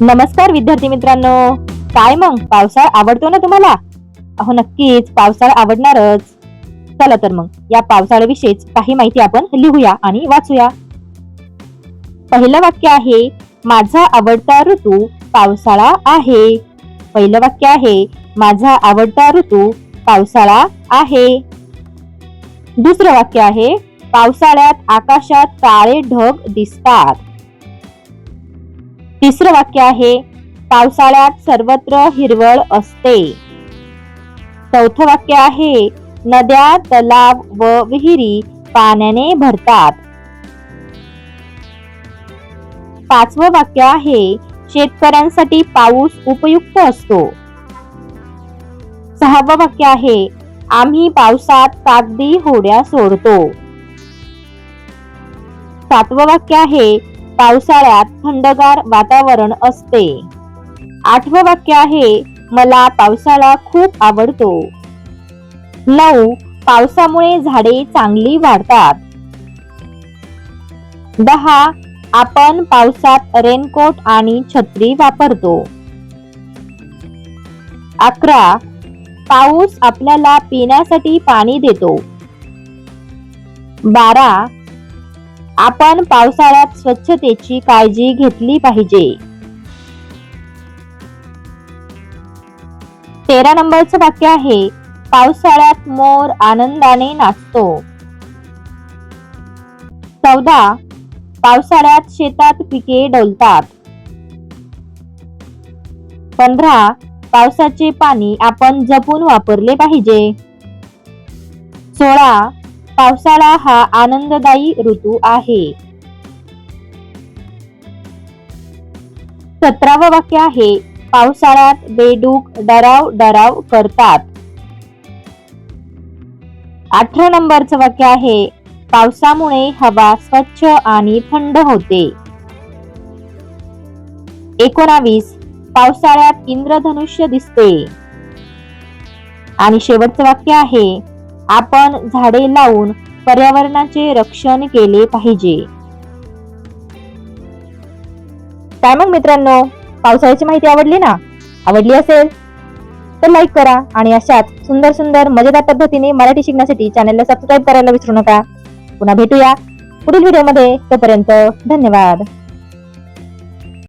नमस्कार विद्यार्थी मित्रांनो, काय मग पावसाळा आवडतो ना तुम्हाला? अहो नक्कीच पावसाळा आवडणारच. चला तर मग या पावसाळ्याविषयीच काही माहिती आपण लिहूया आणि वाचूया. पहिलं वाक्य आहे, माझा आवडता ऋतू पावसाळा आहे. पहिलं वाक्य आहे, माझा आवडता ऋतू पावसाळा आहे. दुसरं वाक्य आहे, पावसाळ्यात आकाशात काळे ढग दिसतात. तिसरं वाक्य आहे, पावसाळ्यात सर्वत्र हिरवळ असते. चौथं वाक्य आहे, नद्या, तलाव व विहिरी पाण्याने भरतात. पाचवं वाक्य आहे, शेतकऱ्यांसाठी पाऊस उपयुक्त असतो. सहावं वाक्य आहे, आम्ही पावसात कागदी होड्या सोडतो. सातवं वाक्य आहे, पावसाळ्यात थंडगार वातावरण असते. आठवं वाक्य आहे, मला पावसाळा खूप आवडतो. 9. पावसामुळे झाडे चांगली वाढतात. 10. आपण पावसात रेनकोट आणि छत्री वापरतो. 11. पाऊस आपल्याला पिण्यासाठी पाणी देतो. 12. आपण पावसाळ्यात स्वच्छतेची काळजी घेतली पाहिजे. 13 नंबरचं वाक्य आहे, पावसाळ्यात मोर आनंदाने नाचतो. 14. पावसाळ्यात शेतात पिके डोलतात. 15. पावसाचे पाणी आपण जपून वापरले पाहिजे. 16. पावसाळा हा आनंददायी ऋतू आहे. 17वं वाक्य आहे, पावसाळ्यात बेडूक डराव करतात. 18 नंबरचं वाक्य आहे, पावसामुळे हवा स्वच्छ आणि थंड होते. 19. पावसाळ्यात इंद्रधनुष्य दिसते. आणि शेवटचं वाक्य आहे, आपण झाडे लावून पर्यावरणाचे रक्षण केले पाहिजे. काय मग मित्रांनो, पावसाळ्याची माहिती आवडली ना? आवडली असेल तर लाईक करा आणि अशाच सुंदर सुंदर मजेदार पद्धतीने मराठी शिकण्यासाठी चॅनलला सबस्क्राईब करायला विसरू नका. पुन्हा भेटूया पुढील व्हिडिओमध्ये. तोपर्यंत धन्यवाद.